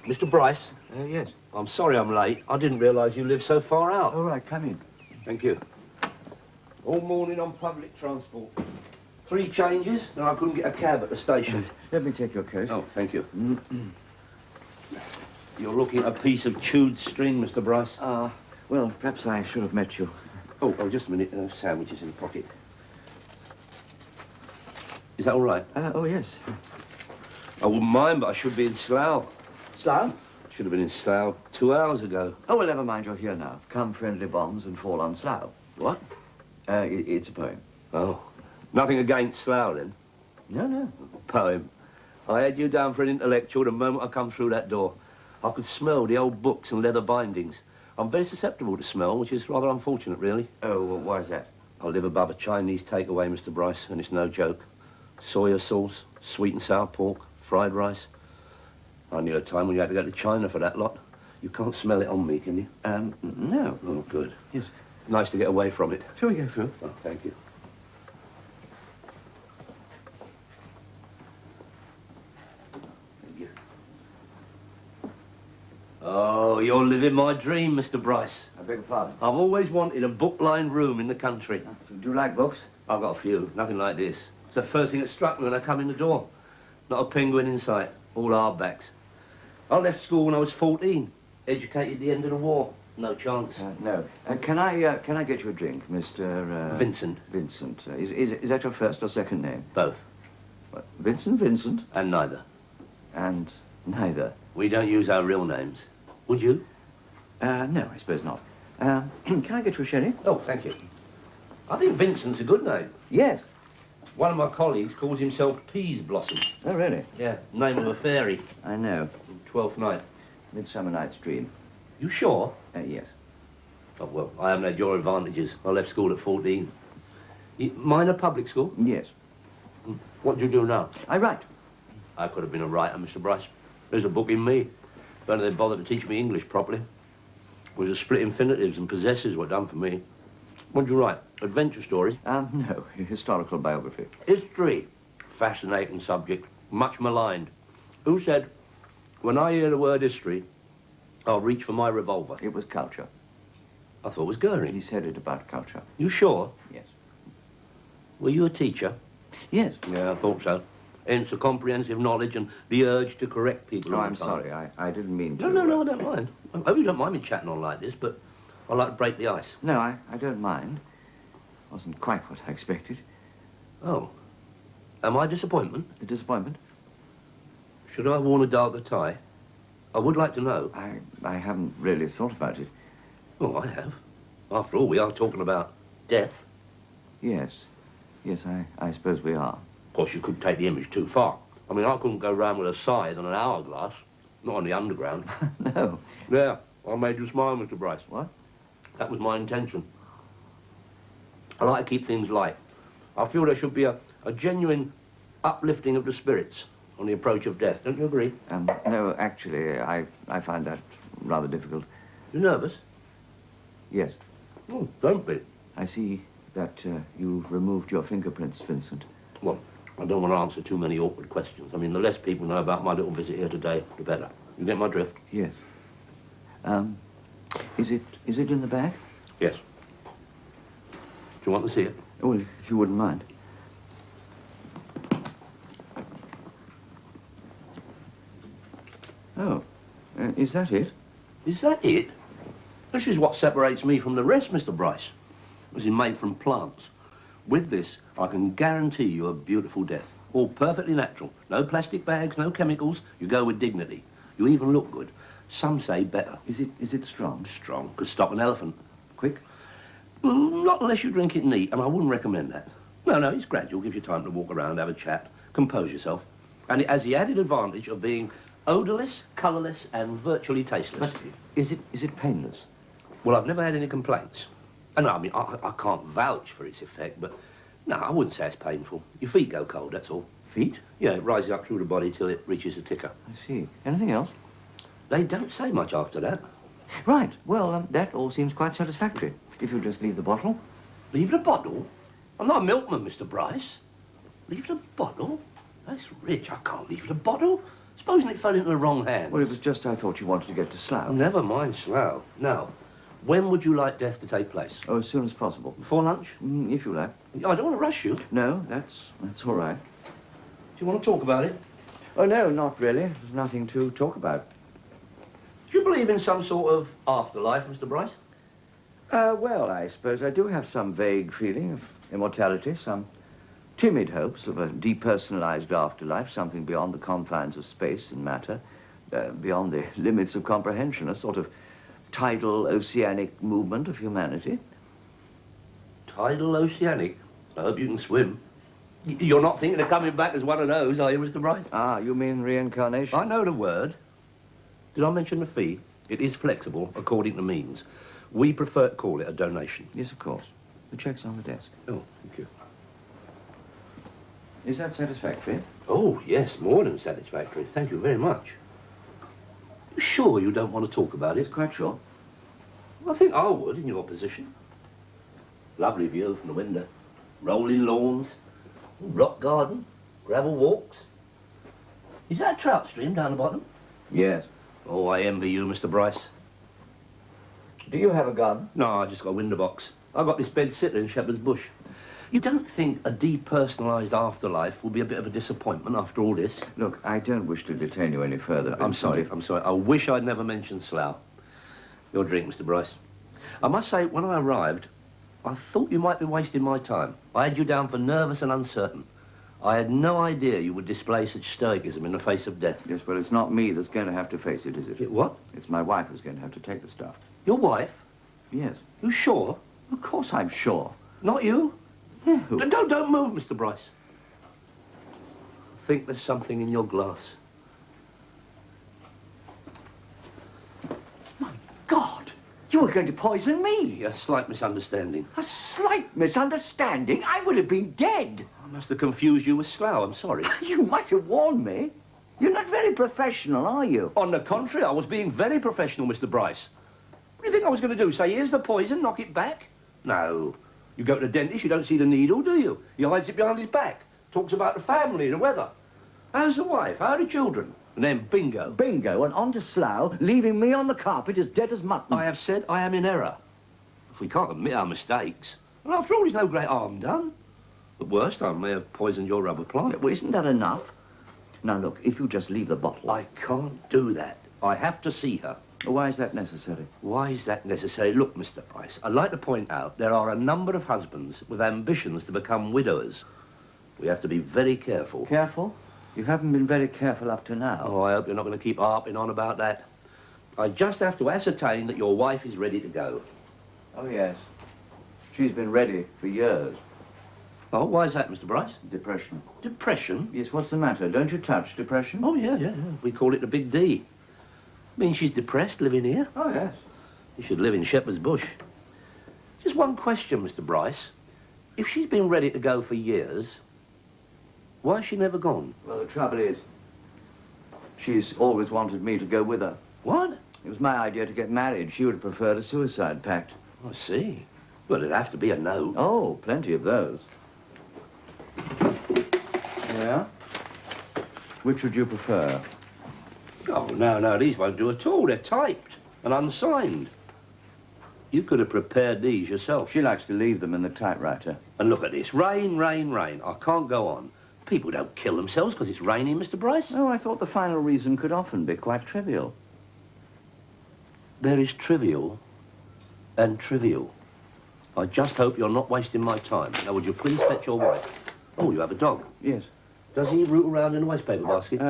Mr. Bryce? Yes. I'm sorry I'm late. I didn't realise you lived so far out. All right, come in. Thank you. All morning on public transport. 3 changes, and I couldn't get a cab at the station. Let me take your coat. Oh, thank you. You're looking at a piece of chewed string, Mr. Bryce. Well, perhaps I should have met you. Oh, just a minute. Sandwiches in the pocket. Is that all right? Oh, yes. I wouldn't mind, but I should be in Slough. Slough? Should have been in Slough 2 hours ago. Oh, well, never mind, you're here now. Come, friendly bombs, and fall on Slough. What? It's a poem. Oh. Nothing against Slough, then? No. Poem. I had you down for an intellectual the moment I come through that door. I could smell the old books and leather bindings. I'm very susceptible to smell, which is rather unfortunate, really. Oh, well, why is that? I live above a Chinese takeaway, Mr. Bryce, and it's no joke. Soya sauce, sweet and sour pork, fried rice. I knew a time when you had to go to China for that lot. You can't smell it on me, can you? No. Oh, good. Yes. Nice to get away from it. Shall we go through? Oh, thank you. Thank you. Oh, you're living my dream, Mr. Bryce. I beg your pardon? I've always wanted a book-lined room in the country. Do you like books? I've got a few, nothing like this. It's the first thing that struck me when I come in the door. Not a penguin in sight, all hardbacks. I left school when I was 14, educated at the end of the war. No chance. No. Can I get you a drink, Mr. Vincent. Vincent. Is that your first or second name? Both. What? Vincent? And neither. And neither. We don't use our real names. Would you? No, I suppose not. Can I get you a sherry? Oh, thank you. I think Vincent's a good name. Yes. One of my colleagues calls himself Peas Blossom. Oh, really? Yeah, name of a fairy. I know. 12th night. Midsummer Night's Dream. You sure? Yes. Oh, well, I haven't had your advantages. I left school at 14. Minor public school? Yes. What do you do now? I write. I could have been a writer, Mr. Bryce. There's a book in me. If only they'd bothered to teach me English properly. It was the split infinitives and possessors were done for me. What do you write? Adventure stories? No. Historical biography. History. Fascinating subject. Much maligned. Who said, when I hear the word history, I'll reach for my revolver? It was culture. I thought it was Goering. He said it about culture. You sure? Yes. Were you a teacher? Yes. Yeah, I thought so. Hence a comprehensive knowledge and the urge to correct people. Oh, all the I'm time. sorry. I didn't mean to... No, I don't mind. I hope you don't mind me chatting on like this, but I like to break the ice. No, I don't mind. Wasn't quite what I expected. Oh. Am I a disappointment? A disappointment? Should I have worn a darker tie? I would like to know. I haven't really thought about it. Oh, I have. After all, we are talking about death. Yes. Yes, I suppose we are. Of course, you could take the image too far. I mean, I couldn't go round with a scythe and an hourglass. Not on the underground. No. Yeah, I made you smile, Mr. Bryce. What? That was my intention. I like to keep things light. I feel there should be a genuine uplifting of the spirits on the approach of death. Don't you agree? No, actually, I find that rather difficult. You nervous? Yes. Oh, don't be. I see that you've removed your fingerprints, Vincent. Well, I don't want to answer too many awkward questions. I mean, the less people know about my little visit here today, the better. You get my drift? Yes. Is it in the bag? Yes. Do you want to see it? Oh, well, if you wouldn't mind. Oh, is that it? Is that it? This is what separates me from the rest, Mr. Bryce. This is made from plants. With this, I can guarantee you a beautiful death. All perfectly natural. No plastic bags, no chemicals. You go with dignity. You even look good. Some say better. Is it strong? Strong. Could stop an elephant. Quick? Well, not unless you drink it neat, and I wouldn't recommend that. No, it's gradual. Gives you time to walk around, have a chat, compose yourself. And it has the added advantage of being odourless, colourless, and virtually tasteless. But is it painless? Well, I've never had any complaints. And I mean, I can't vouch for its effect, but no, I wouldn't say it's painful. Your feet go cold, that's all. Feet? Yeah, it rises up through the body till it reaches the ticker. I see. Anything else? They don't say much after that. Right. Well, that all seems quite satisfactory. If you just leave the bottle. Leave the bottle? I'm not a milkman, Mr. Bryce. Leave the bottle? That's rich. I can't leave the bottle. Supposing it fell into the wrong hands. Well, it was just I thought you wanted to get to Slough. Oh, never mind Slough. Now, when would you like death to take place? Oh, as soon as possible. Before lunch? If you like. I don't want to rush you. No, that's all right. Do you want to talk about it? Oh, no, not really. There's nothing to talk about. Do you believe in some sort of afterlife, Mr. Bryce? Well, I suppose I do have some vague feeling of immortality, some timid hopes of a depersonalized afterlife, something beyond the confines of space and matter, beyond the limits of comprehension, a sort of tidal oceanic movement of humanity. Tidal oceanic? I hope you can swim. You're not thinking of coming back as one of those, are you, Mr. Bryce? Ah, you mean reincarnation? I know the word. Did I mention the fee? It is flexible according to means. We prefer to call it a donation. Yes, of course. The check's on the desk. Oh, thank you. Is that satisfactory? Oh, yes, more than satisfactory. Thank you very much. You sure you don't want to talk about it? Quite sure. I think I would in your position. Lovely view from the window. Rolling lawns, rock garden, gravel walks. Is that a trout stream down the bottom? Yes. Oh, I envy you, Mr. Bryce. Do you have a garden? No, I just got a window box. I've got this bed sitter in Shepherd's Bush. You don't think a depersonalised afterlife will be a bit of a disappointment after all this? Look, I don't wish to detain you any further. I'm sorry. I wish I'd never mentioned Slough. Your drink, Mr. Bryce. I must say, when I arrived, I thought you might be wasting my time. I had you down for nervous and uncertain. I had no idea you would display such stoicism in the face of death. Yes, well, it's not me that's going to have to face it, is it? What? It's my wife who's going to have to take the stuff. Your wife? Yes. You sure? Of course I'm sure. Not you? Yeah, Don't move, Mr. Bryce. I think there's something in your glass. My God! You were going to poison me! A slight misunderstanding. A slight misunderstanding? I would have been dead. I must have confused you with Slough, I'm sorry. You might have warned me. You're not very professional, are you? On the contrary, I was being very professional, Mr. Bryce. What do you think I was going to do? Say, here's the poison, knock it back? No. You go to the dentist, you don't see the needle, do you? He hides it behind his back. Talks about the family, the weather. How's the wife? How are the children? And then bingo. Bingo, and on to Slough, leaving me on the carpet as dead as mutton. I have said I am in error. If we can't admit our mistakes. And after all, there's no great harm done. At worst, I may have poisoned your rubber plant. Well, isn't that enough? Now, look, if you just leave the bottle... I can't do that. I have to see her. Why is that necessary? Why is that necessary? Look, Mr. Price, I'd like to point out there are a number of husbands with ambitions to become widowers. We have to be very careful. Careful? You haven't been very careful up to now. Oh, I hope you're not going to keep harping on about that. I just have to ascertain that your wife is ready to go. Oh, yes. She's been ready for years. Oh, why is that, Mr. Bryce? Depression. Depression? Yes, what's the matter? Don't you touch depression? Oh, yeah. We call it the big D. Means she's depressed living here? Oh, yes. You should live in Shepherd's Bush. Just one question, Mr. Bryce. If she's been ready to go for years, why has she never gone? Well, the trouble is, she's always wanted me to go with her. What? It was my idea to get married. She would have preferred a suicide pact. I see. Well, it'd have to be a no. Oh, plenty of those. Yeah? Which would you prefer? Oh, no, these won't do at all. They're typed and unsigned. You could have prepared these yourself. She likes to leave them in the typewriter. And look at this. Rain. I can't go on. People don't kill themselves because it's raining, Mr. Bryce. Oh, I thought the final reason could often be quite trivial. There is trivial and trivial. I just hope you're not wasting my time. Now, would you please fetch your wife? Oh, you have a dog. Yes. Does he root around in the wastepaper basket?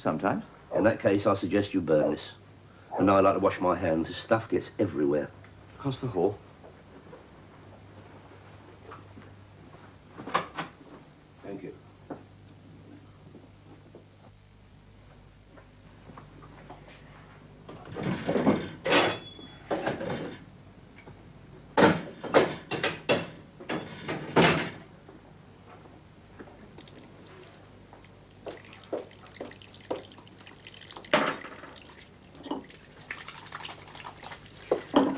Sometimes. In that case, I suggest you burn this. And now I like to wash my hands. This stuff gets everywhere. Across the hall. Thank you.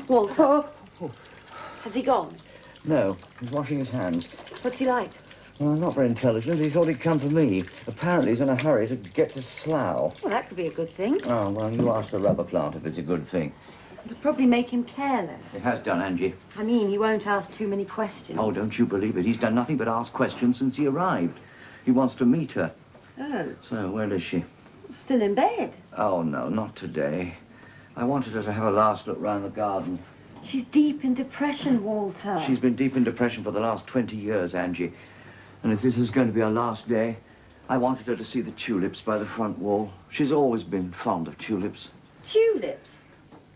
Walter? Has he gone? No, he's washing his hands. What's he like? Well, not very intelligent. He thought he'd come for me. Apparently he's in a hurry to get to Slough. Well, that could be a good thing. Oh, well, you ask the rubber plant if it's a good thing. It'll probably make him careless. It has done, Angie. I mean, he won't ask too many questions. Oh, don't you believe it. He's done nothing but ask questions since he arrived. He wants to meet her. Oh. So, where is she? Still in bed. Oh, no, not today. I wanted her to have a last look round the garden. She's deep in depression, Walter. She's been deep in depression for the last 20 years, Angie. And if this is going to be our last day, I wanted her to see the tulips by the front wall. She's always been fond of tulips. Tulips?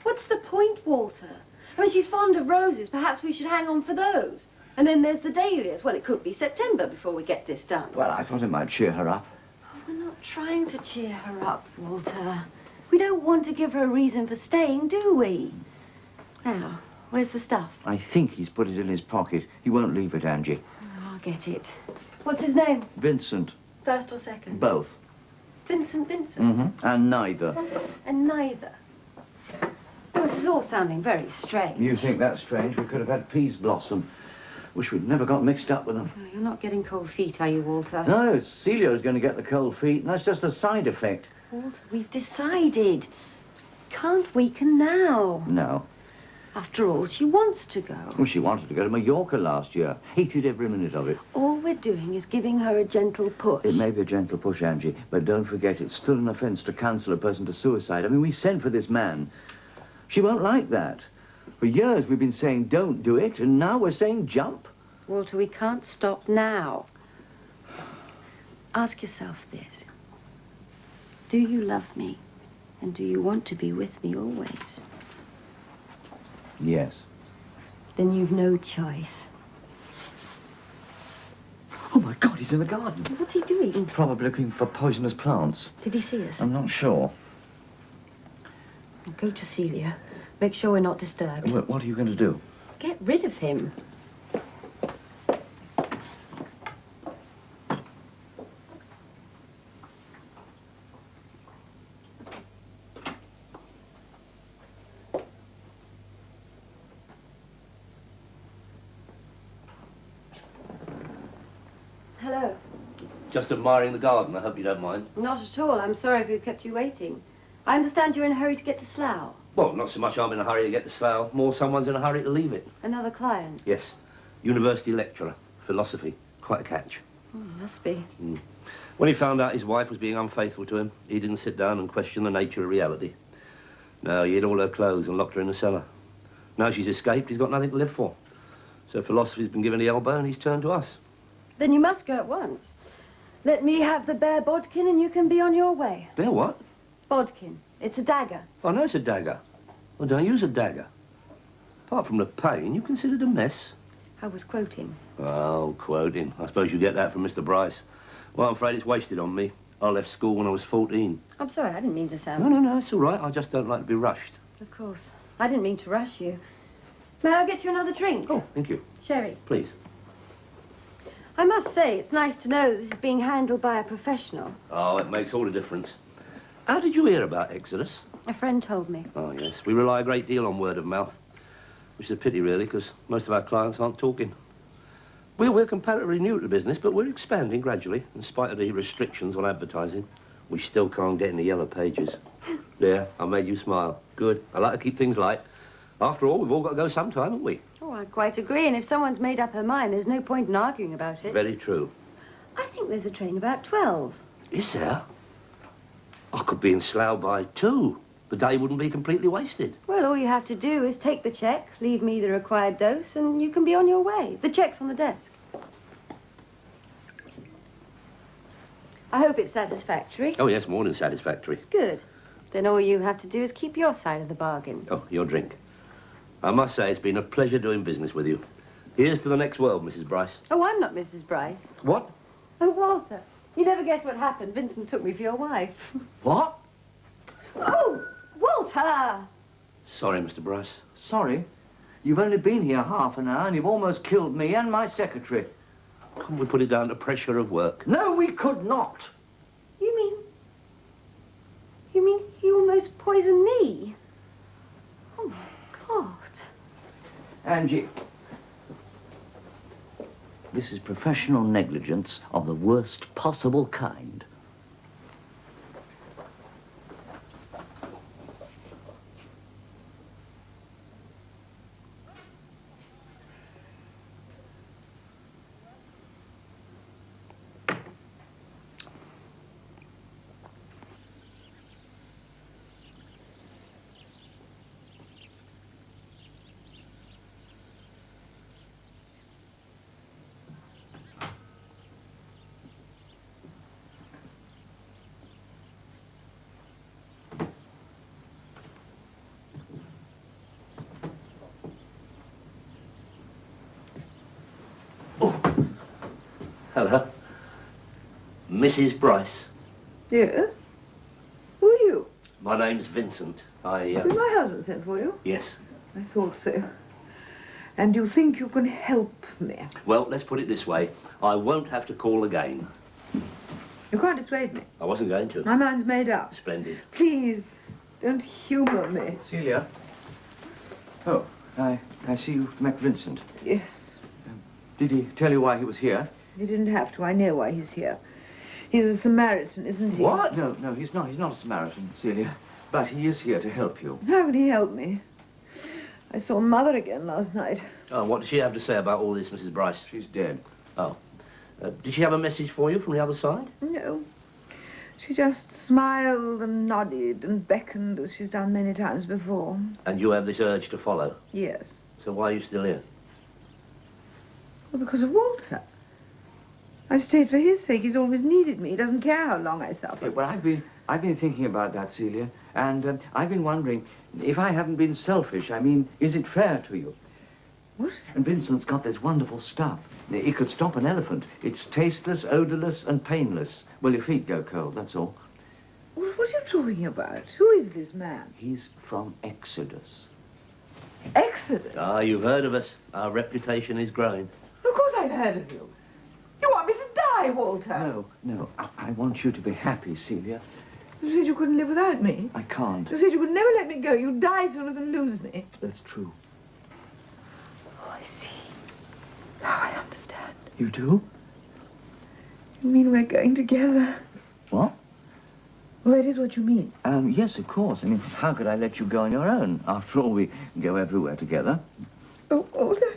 What's the point, Walter? I mean, she's fond of roses. Perhaps we should hang on for those. And then there's the dahlias. Well, it could be September before we get this done. Well, I thought it might cheer her up. Oh, we're not trying to cheer her up, Walter. We don't want to give her a reason for staying, do we? Now, where's the stuff? I think he's put it in his pocket. He won't leave it, Angie. Oh, I'll get it. What's his name? Vincent. First or second? Both. Vincent. Mm-hmm. And neither. And neither. Well, this is all sounding very strange. You think that's strange? We could have had peas blossom. Wish we'd never got mixed up with them. Oh, you're not getting cold feet, are you, Walter? No, it's Celia who's going to get the cold feet, and that's just a side effect. Walter, we've decided. Can't weaken now. No. After all, she wants to go. Well, she wanted to go to Mallorca last year. Hated every minute of it. All we're doing is giving her a gentle push. It may be a gentle push, Angie, but don't forget it's still an offence to counsel a person to suicide. I mean, we sent for this man. She won't like that. For years we've been saying don't do it, and now we're saying jump. Walter, we can't stop now. Ask yourself this. Do you love me? And do you want to be with me always? Yes. Then you've no choice. Oh, my God, he's in the garden. What's he doing? Probably looking for poisonous plants. Did he see us? I'm not sure. Go to Celia. Make sure we're not disturbed. What are you going to do? Get rid of him. Hello. Just admiring the garden. I hope you don't mind. Not at all. I'm sorry if we've kept you waiting. I understand you're in a hurry to get to Slough. Well, not so much I'm in a hurry to get to Slough, more someone's in a hurry to leave it. Another client? Yes. University lecturer. Philosophy. Quite a catch. Must be. When he found out his wife was being unfaithful to him, he didn't sit down and question the nature of reality. No, he hid all her clothes and locked her in the cellar. Now she's escaped, he's got nothing to live for. So philosophy's been given the elbow and he's turned to us. Then you must go at once. Let me have the bare bodkin and you can be on your way. Bear what? Bodkin. It's a dagger. I know it's a dagger. Well, don't use a dagger. Apart from the pain, you considered a mess. I was quoting. Oh, quoting. I suppose you get that from Mr. Bryce. Well, I'm afraid it's wasted on me. I left school when I was 14. I'm sorry, I didn't mean to sound... No, it's all right. I just don't like to be rushed. Of course. I didn't mean to rush you. May I get you another drink? Oh, thank you. Sherry. Please. I must say, it's nice to know that this is being handled by a professional. Oh, it makes all the difference. How did you hear about Exodus? A friend told me. Oh, yes. We rely a great deal on word of mouth, which is a pity, really, because most of our clients aren't talking. We're comparatively new to the business, but we're expanding gradually, in spite of the restrictions on advertising. We still can't get in the yellow pages. There, I made you smile. Good. I like to keep things light. After all, we've all got to go sometime, haven't we? Oh, I quite agree, and if someone's made up her mind, there's no point in arguing about it. Very true. I think there's a train about 12. Is there? I could be in Slough by 2. The day wouldn't be completely wasted. Well, all you have to do is take the cheque, leave me the required dose, and you can be on your way. The cheque's on the desk. I hope it's satisfactory. Oh, yes, more than satisfactory. Good. Then all you have to do is keep your side of the bargain. Oh, your drink. I must say, it's been a pleasure doing business with you. Here's to the next world, Mrs. Bryce. Oh, I'm not Mrs. Bryce. What? Oh, Walter, you never guess what happened. Vincent took me for your wife. What? Oh, Walter! Sorry, Mr. Bryce. Sorry? You've only been here half an hour and you've almost killed me and my secretary. Couldn't we put it down to pressure of work? No, we could not. You mean you almost poisoned me? Oh, my God. Angie. This is professional negligence of the worst possible kind. Hello. Mrs. Bryce. Yes? Who are you? My name's Vincent. Did my husband send for you? Yes. I thought so. And you think you can help me? Well, let's put it this way. I won't have to call again. You can't dissuade me. I wasn't going to. My mind's made up. Splendid. Please, don't humour me. Celia? Oh, I see you've met Vincent. Yes. Did he tell you why he was here? He didn't have to. I know why he's here. He's a Samaritan, isn't he? What? No, he's not. He's not a Samaritan, Celia. But he is here to help you. How can he help me? I saw Mother again last night. Oh, what does she have to say about all this, Mrs. Bryce? She's dead. Oh. Did she have a message for you from the other side? No. She just smiled and nodded and beckoned as she's done many times before. And you have this urge to follow? Yes. So why are you still here? Well, because of Walter. I've stayed for his sake. He's always needed me. He doesn't care how long I suffer. Well, I've been thinking about that, Celia, and I've been wondering if I haven't been selfish. I mean, is it fair to you? What? And Vincent's got this wonderful stuff. It could stop an elephant. It's tasteless, odorless, and painless. Well, your feet go cold, that's all. What are you talking about? Who is this man? He's from Exodus. Exodus? Ah, you've heard of us. Our reputation is growing. Of course I've heard of you. You want me to die, Walter? No. I want you to be happy, Celia. You said you couldn't live without me. I can't. You said you would never let me go. You'd die sooner than lose me. That's true. Oh, I see. Now I understand. You do? You mean we're going together? What? Well, that is what you mean. Yes, of course. I mean, how could I let you go on your own? After all, we go everywhere together. Oh, Walter,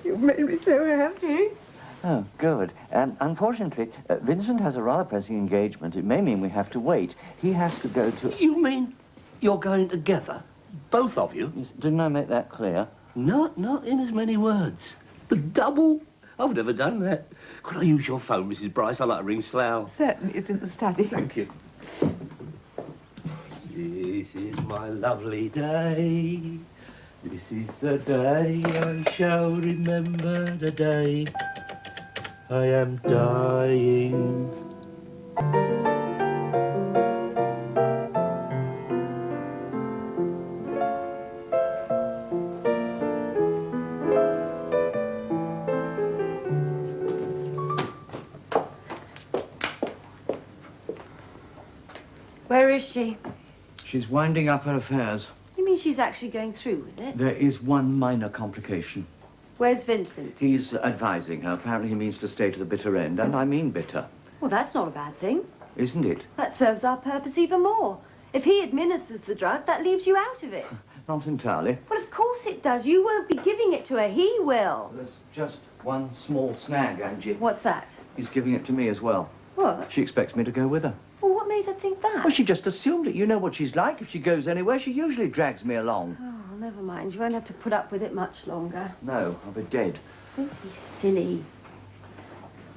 you've made me so happy. Oh, good. Unfortunately, Vincent has a rather pressing engagement. It may mean we have to wait. He has to go to... You mean you're going together? Both of you? Yes, didn't I make that clear? Not in as many words. The double? I've never done that. Could I use your phone, Mrs. Bryce? I'd like to ring Slough. Certainly, it's in the study. Thank you. This is my lovely day. This is the day I shall remember, the day I am dying. Where is she? She's winding up her affairs. You mean she's actually going through with it? There is one minor complication. Where's Vincent? He's advising her. Apparently he means to stay to the bitter end, and I mean bitter. Well, that's not a bad thing. Isn't it? That serves our purpose even more. If he administers the drug, that leaves you out of it. Not entirely. Well, of course it does. You won't be giving it to her. He will. There's just one small snag, Angie. What's that? He's giving it to me as well. What? She expects me to go with her. Well, what made her think that? Well, she just assumed it. You know what she's like. If she goes anywhere, she usually drags me along. Oh, well, never mind. You won't have to put up with it much longer. No, I'll be dead. Don't be silly.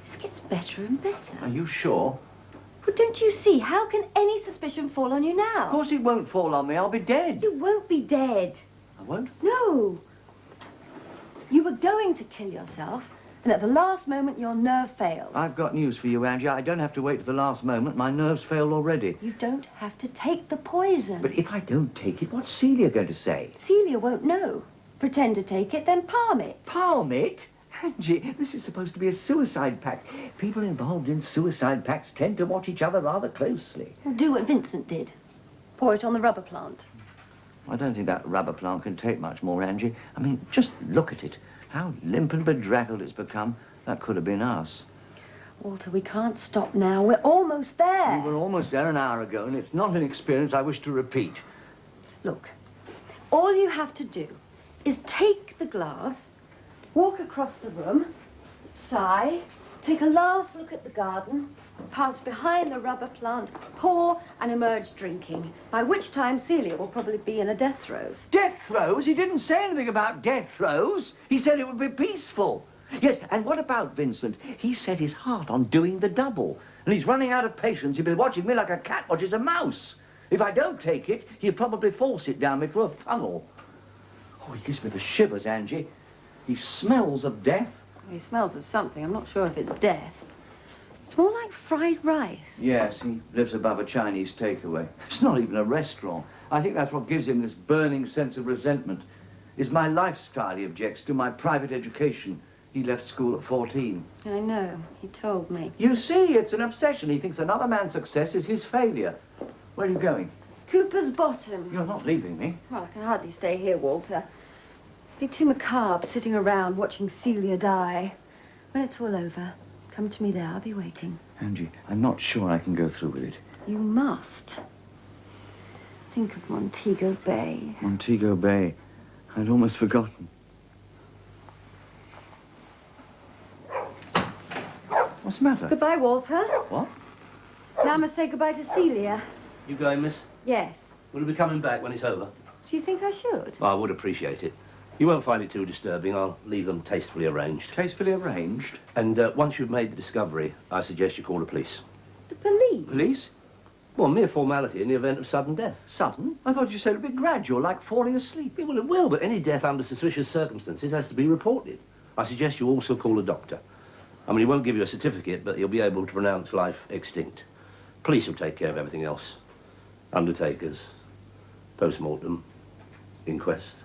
This gets better and better. Are you sure? Well, don't you see? How can any suspicion fall on you now? Of course it won't fall on me. I'll be dead. You won't be dead. I won't? No. You were going to kill yourself, and at the last moment your nerve failed. I've got news for you, Angie. I don't have to wait to the last moment. My nerves failed already. You don't have to take the poison. But if I don't take it, what's Celia going to say? Celia won't know. Pretend to take it, then palm it. Palm it? Angie, this is supposed to be a suicide pact. People involved in suicide pacts tend to watch each other rather closely. Well, do what Vincent did. Pour it on the rubber plant. I don't think that rubber plant can take much more, Angie. I mean, just look at it. How limp and bedraggled it's become. That could have been us. Walter, we can't stop now. We're almost there. We were almost there an hour ago, and it's not an experience I wish to repeat. Look, all you have to do is take the glass, walk across the room, sigh, take a last look at the garden, pass behind the rubber plant, pour, and emerge drinking, by which time Celia will probably be in a death throes. Death throes? He didn't say anything about death throes. He said it would be peaceful. Yes, and what about Vincent? He set his heart on doing the double, and he's running out of patience. He'll be watching me like a cat watches a mouse. If I don't take it, he'll probably force it down me through a funnel. Oh, he gives me the shivers, Angie. He smells of death. He smells of something. I'm not sure if it's death. It's more like fried rice. Yes, he lives above a Chinese takeaway. It's not even a restaurant. I think that's what gives him this burning sense of resentment. It's my lifestyle he objects to, my private education. He left school at 14. I know. He told me. You see, it's an obsession. He thinks another man's success is his failure. Where are you going? Cooper's Bottom. You're not leaving me. Well, I can hardly stay here, Walter. It'd be too macabre sitting around watching Celia die. When it's all over, come to me there. I'll be waiting. Angie, I'm not sure I can go through with it. You must. Think of Montego Bay. Montego Bay. I'd almost forgotten. What's the matter? Goodbye, Walter. What? Now I must say goodbye to Celia. You going, miss? Yes. Will you be coming back when it's over? Do you think I should? I would appreciate it. You won't find it too disturbing. I'll leave them tastefully arranged. Tastefully arranged? And once you've made the discovery, I suggest you call the police. The police? Police? Well, mere formality in the event of sudden death. Sudden? I thought you said it'd be gradual, like falling asleep. Yeah, well, it will, but any death under suspicious circumstances has to be reported. I suggest you also call a doctor. I mean, he won't give you a certificate, but he'll be able to pronounce life extinct. Police will take care of everything else. Undertakers, post-mortem, inquest.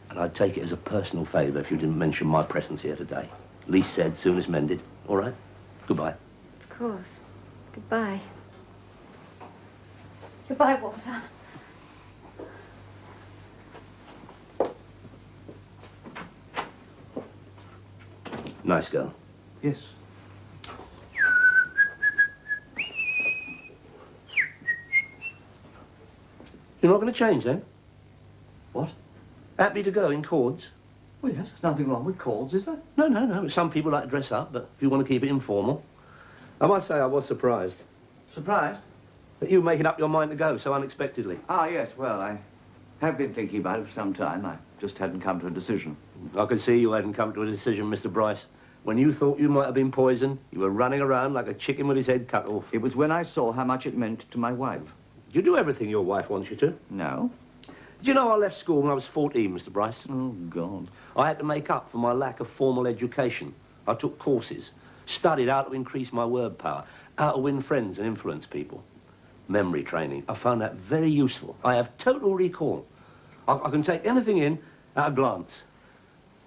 And I'd take it as a personal favour if you didn't mention my presence here today. Least said, soonest mended. All right? Goodbye. Of course. Goodbye. Goodbye, Walter. Nice girl. Yes. You're not going to change, then? What? Happy to go in cords? Well, yes, there's nothing wrong with cords, is there? No. Some people like to dress up, but if you want to keep it informal. I must say I was surprised Surprised? that you were making up your mind to go so unexpectedly. Ah, yes, well, I have been thinking about it for some time. I just hadn't come to a decision. I could see you hadn't come to a decision, Mr. Bryce. When you thought you might have been poisoned, you were running around like a chicken with his head cut off. It was when I saw how much it meant to my wife. Did you do everything your wife wants you to? No? Did you know I left school when I was 14, Mr. Bryce? Oh, God. I had to make up for my lack of formal education. I took courses, studied how to increase my word power, how to win friends and influence people. Memory training. I found that very useful. I have total recall. I can take anything in at a glance.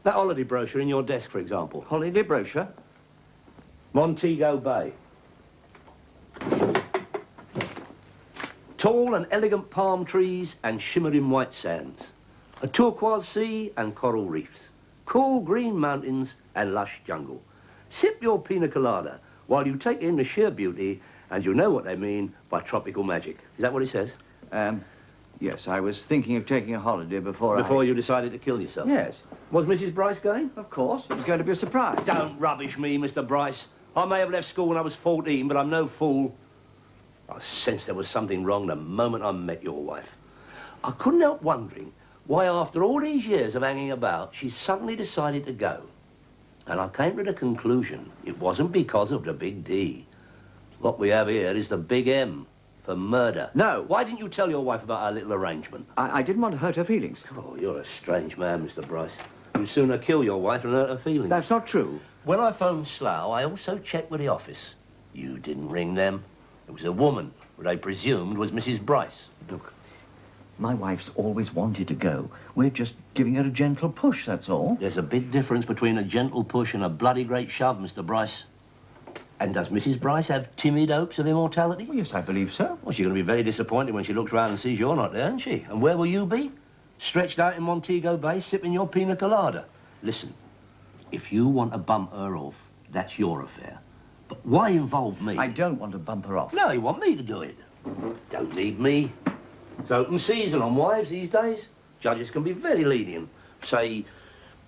That holiday brochure in your desk, for example. Holiday brochure? Montego Bay. Tall and elegant palm trees and shimmering white sands. A turquoise sea and coral reefs. Cool green mountains and lush jungle. Sip your pina colada while you take in the sheer beauty, and you know what they mean by tropical magic. Is that what it says? Yes, I was thinking of taking a holiday before you decided to kill yourself? Yes. Was Mrs. Bryce going? Of course. It was going to be a surprise. Don't rubbish me, Mr. Bryce. I may have left school when I was 14, but I'm no fool. I sensed there was something wrong the moment I met your wife. I couldn't help wondering why, after all these years of hanging about, she suddenly decided to go. And I came to the conclusion it wasn't because of the big D. What we have here is the big M for murder. No. Why didn't you tell your wife about our little arrangement? I didn't want to hurt her feelings. Oh, you're a strange man, Mr. Bryce. You'd sooner kill your wife than hurt her feelings. That's not true. When I phoned Slough, I also checked with the office. You didn't ring them. It was a woman, what I presumed was Mrs. Bryce. Look, my wife's always wanted to go. We're just giving her a gentle push, that's all. There's a big difference between a gentle push and a bloody great shove, Mr. Bryce. And does Mrs. Bryce have timid hopes of immortality? Well, yes, I believe so. Well, she's going to be very disappointed when she looks round and sees you're not there, isn't she? And where will you be? Stretched out in Montego Bay, sipping your pina colada. Listen, If you want to bump her off, that's your affair. But why involve me? I don't want to bump her off. No, you want me to do it. Don't need me. It's open season on wives these days. Judges can be very lenient. Say,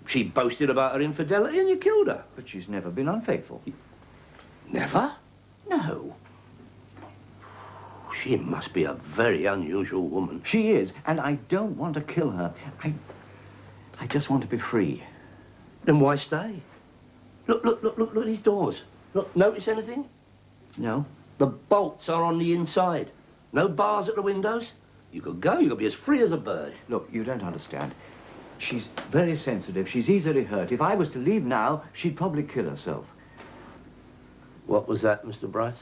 she boasted about her infidelity and you killed her. But she's never been unfaithful. Never? No. She must be a very unusual woman. She is, and I don't want to kill her. I just want to be free. Then why stay? Look at these doors. Look, notice anything? No? The bolts are on the inside. No bars at the windows. You could go, you could be as free as a bird. Look, you don't understand. She's very sensitive. She's easily hurt. If I was to leave now, she'd probably kill herself. What was that, Mr. Bryce?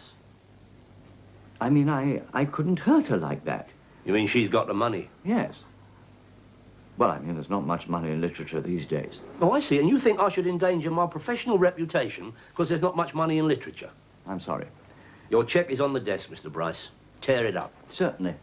I mean, I couldn't hurt her like that. You mean she's got the money? Yes. Well, I mean, there's not much money in literature these days. Oh, I see. And you think I should endanger my professional reputation because there's not much money in literature? I'm sorry. Your cheque is on the desk, Mr. Bryce. Tear it up. Certainly.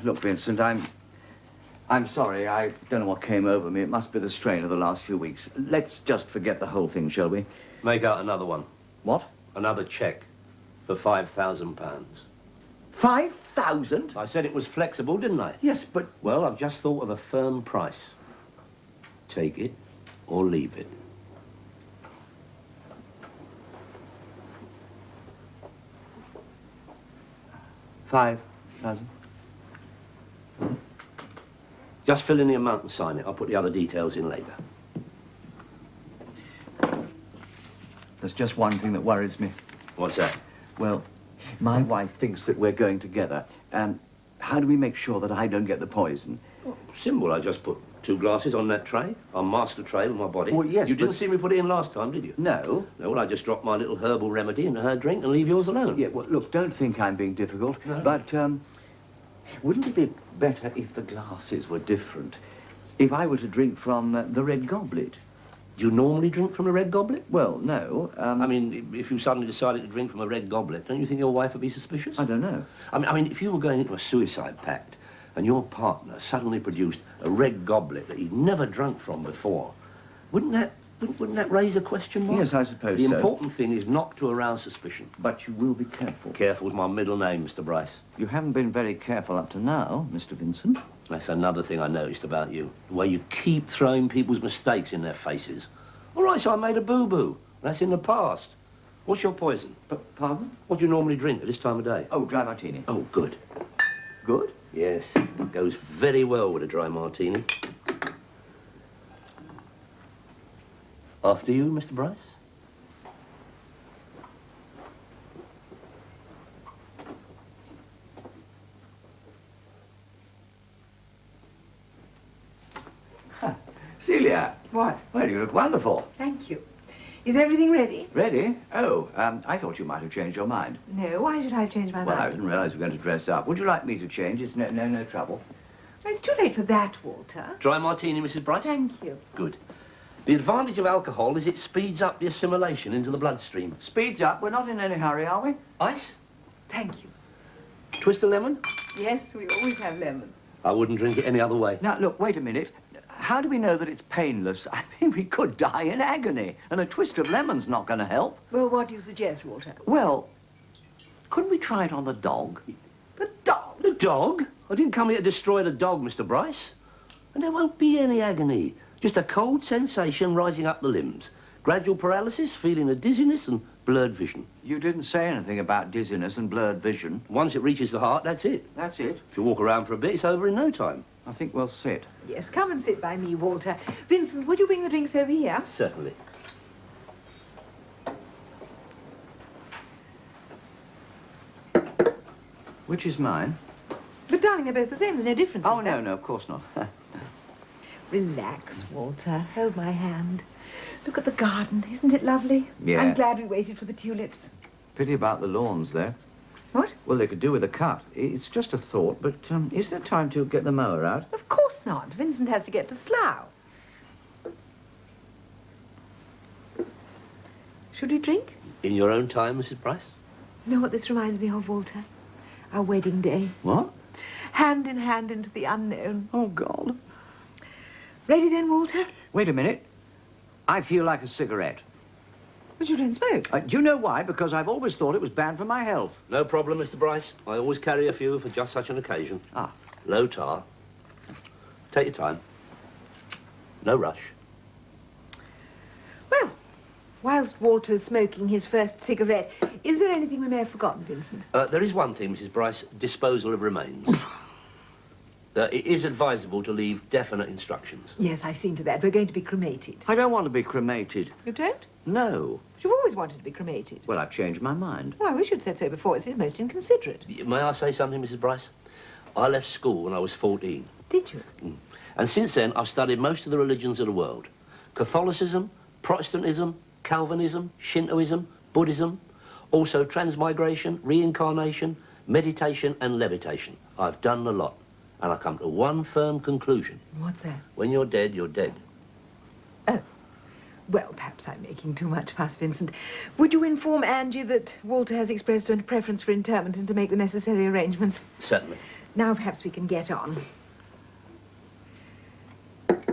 Look, Vincent, I'm sorry. I don't know what came over me. It must be the strain of the last few weeks. Let's just forget the whole thing, shall we? Make out another one. What? Another cheque for £5,000. 5,000? I said it was flexible, didn't I? Yes, but... Well, I've just thought of a firm price. Take it or leave it. $5,000? Just fill in the amount and sign it. I'll put the other details in later. There's just one thing that worries me. What's that? Well, my wife thinks that we're going together. And how do we make sure that I don't get the poison? Oh, simple. I just put 2 glasses on that tray. Our master tray with my body. Well, yes, You didn't but- see me put it in last time, did you? No. No, well, I just dropped my little herbal remedy into her drink and leave yours alone. Yeah, well, look, don't think I'm being difficult. No. But, wouldn't it be better if the glasses were different? If I were to drink from the red goblet? Do you normally drink from a red goblet? Well, no. I mean, if you suddenly decided to drink from a red goblet, don't you think your wife would be suspicious? I don't know. I mean, if you were going into a suicide pact and your partner suddenly produced a red goblet that he'd never drunk from before, wouldn't that raise a question mark? Yes, I suppose The so. important thing is not to arouse suspicion. But you will be careful. Careful's my middle name, Mr. Bryce. You haven't been very careful up to now, Mr. Vincent. That's another thing I noticed about you. The way you keep throwing people's mistakes in their faces. All right, so I made a boo-boo. That's in the past. What's your poison? Pardon? What do you normally drink at this time of day? Oh, dry martini. Oh, good. Good? Yes, it goes very well with a dry martini. After you, Mr. Bryce. Celia. What? Well, you look wonderful. Thank you. Is everything ready? Ready? Oh, I thought you might have changed your mind. No, why should I change my Well, I mind? didn't realize you were going to dress up. Would you like me to change? It's no trouble. It's too late for that, Walter. Dry martini, Mrs. Bryce. Thank you. Good. The advantage of alcohol is it speeds up the assimilation into the bloodstream. Speeds up. We're not in any hurry, are we? Ice? Thank you. Twist of lemon? Yes, we always have lemon. I wouldn't drink it any other way. Now, look, wait a minute. How do we know that it's painless? I mean, we could die in agony, and a twist of lemon's not going to help. Well, what do you suggest, Walter? Well, couldn't we try it on the dog? The dog. The dog? I didn't come here to destroy the dog, Mr. Bryce. And there won't be any agony. Just a cold sensation rising up the limbs. Gradual paralysis, feeling of dizziness and blurred vision. You didn't say anything about dizziness and blurred vision. Once it reaches the heart, that's it. That's it. If you walk around for a bit, it's over in no time. I think we'll sit. Yes, come and sit by me, Walter. Vincent, would you bring the drinks over here? Certainly. Which is mine? But, darling, they're both the same. There's no difference. Oh, is there? no, of course not. Relax, Walter. Hold my hand. Look at the garden. Isn't it lovely? Yeah. I'm glad we waited for the tulips. Pity about the lawns there. What? Well, they could do with a cut. It's just a thought, but is there time to get the mower out? Of course not. Vincent has to get to Slough. Should we drink? In your own time, Mrs. Bryce? You know what this reminds me of, Walter? Our wedding day. What? hand in hand into the unknown. Oh, God. Ready then, Walter? Wait a minute. I feel like a cigarette. But you don't smoke. Do you know why? Because I've always thought it was bad for my health. No problem, Mr. Bryce. I always carry a few for just such an occasion. Ah. Low tar. Take your time. No rush. Well, whilst Walter's smoking his first cigarette, is there anything we may have forgotten, Vincent? There is one thing, Mrs. Bryce. Disposal of remains. It is advisable to leave definite instructions. Yes, I've seen to that. We're going to be cremated. I don't want to be cremated. You don't? No. But you've always wanted to be cremated. Well, I've changed my mind. Well, I wish you'd said so before. It's most inconsiderate. May I say something, Mrs. Bryce? I left school when I was 14. Did you? And since then, I've studied most of the religions of the world. Catholicism, Protestantism, Calvinism, Shintoism, Buddhism, also transmigration, reincarnation, meditation and levitation. I've done a lot. And I come to one firm conclusion. What's that? When you're dead, you're dead. Oh. Well, perhaps I'm making too much fuss, Vincent. Would you inform Angie that Walter has expressed a preference for interment and to make the necessary arrangements? Certainly. Now perhaps we can get on.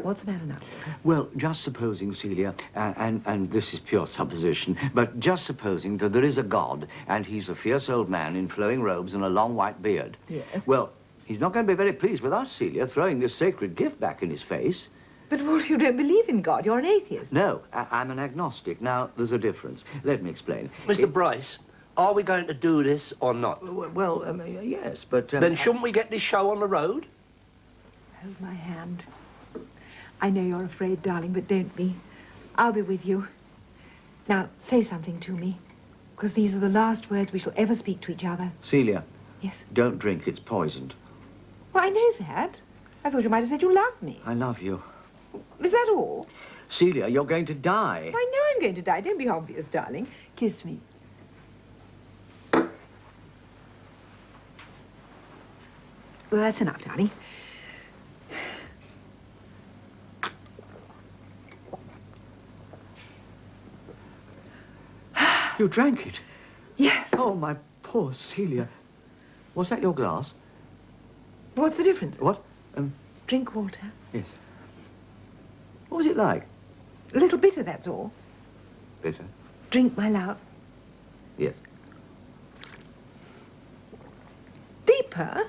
What's the matter now, Walter? Well, just supposing, Celia, and this is pure supposition, but just supposing that there is a God and he's a fierce old man in flowing robes and a long white beard. Yes? Well, he's not going to be very pleased with us, Celia, throwing this sacred gift back in his face. But, Walter, you don't believe in God. You're an atheist. No, I'm an agnostic. Now, there's a difference. Let me explain. Mr. Bryce, are we going to do this or not? Well, yes, but... Then shouldn't we get this show on the road? Hold my hand. I know you're afraid, darling, but don't be. I'll be with you. Now, say something to me, because these are the last words we shall ever speak to each other. Celia. Yes? Don't drink. It's poisoned. Well, I know that. I thought you might have said you love me. I love you. Is that all? Celia, you're going to die. I know I'm going to die. Don't be obvious, darling. Kiss me. Well, that's enough, darling. You drank it? Yes. Oh, my poor Celia. Was that your glass? What's the difference? What? Drink water. Yes. What was it like? A little bitter, that's all. Bitter? Drink, my love. Yes. Deeper?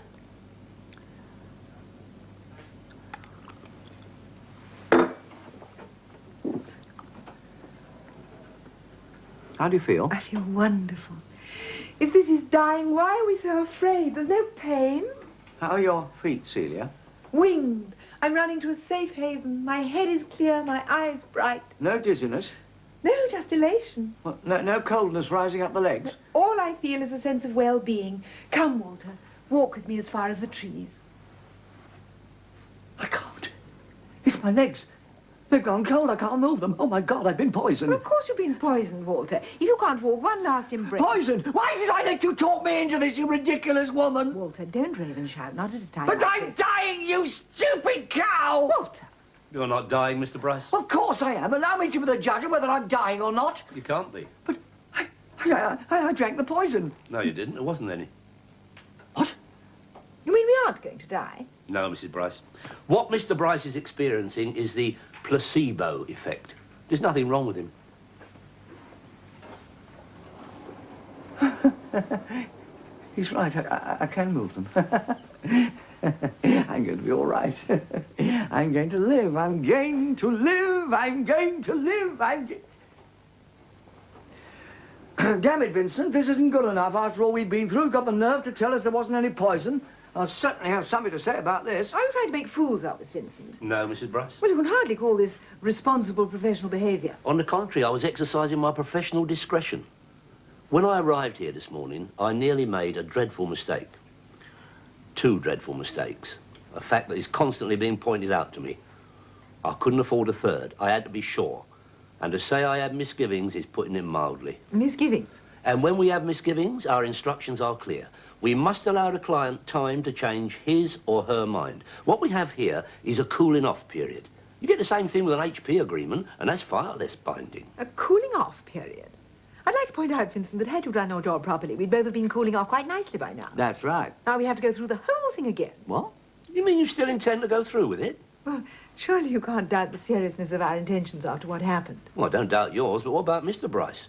How do you feel? I feel wonderful. If this is dying, why are we so afraid? There's no pain. How are your feet, Celia? Winged. I'm running to a safe haven. My head is clear, my eyes bright. No dizziness? No, just elation. Well, no coldness rising up the legs? All I feel is a sense of well-being. Come, Walter, walk with me as far as the trees. I can't. It's my legs. They've gone cold. I can't move them. Oh, my God, I've been poisoned. Well, of course you've been poisoned, Walter. If you can't walk, one last embrace. Poisoned? Why did I let you talk me into this, you ridiculous woman? Walter, don't rave and shout, not at a time But like I'm this. dying, you stupid cow! Walter! You're not dying, Mr. Bryce. Of course I am. Allow me to be the judge of whether I'm dying or not. You can't be. But I drank the poison. No, you didn't. There wasn't any. What? You mean we aren't going to die? No, Mrs. Bryce. What Mr. Bryce is experiencing is the placebo effect. There's nothing wrong with him. He's right. I can move them. I'm going to be all right. I'm going to live. I'm going to live. I'm going to live. Damn it, Vincent. This isn't good enough. After all we've been through, you got the nerve to tell us there wasn't any poison. I'll certainly have something to say about this. Are you trying to make fools of us, Vincent? No, Mrs. Bryce. Well, you can hardly call this responsible professional behaviour. On the contrary, I was exercising my professional discretion. When I arrived here this morning, I nearly made a dreadful mistake. Two dreadful mistakes. A fact that is constantly being pointed out to me. I couldn't afford a third. I had to be sure. And to say I had misgivings is putting it mildly. Misgivings? And when we have misgivings, our instructions are clear. We must allow the client time to change his or her mind. What we have here is a cooling off period. You get the same thing with an HP agreement, and that's far less binding. A cooling off period? I'd like should point out, Vincent, that had you done your job properly, we'd both have been cooling off quite nicely by now. That's right. Now we have to go through the whole thing again. What? You mean you still intend to go through with it? Well, surely you can't doubt the seriousness of our intentions after what happened. Well, I don't doubt yours, but what about Mr. Bryce?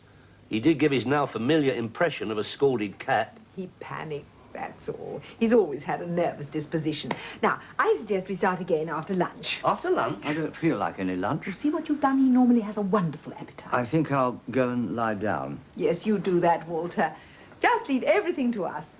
He did give his now familiar impression of a scalded cat. He panicked, that's all. He's always had a nervous disposition. Now, I suggest we start again after lunch. After lunch? I don't feel like any lunch. You see what you've done? He normally has a wonderful appetite. I think I'll go and lie down. Yes, you do that, Walter. Just leave everything to us.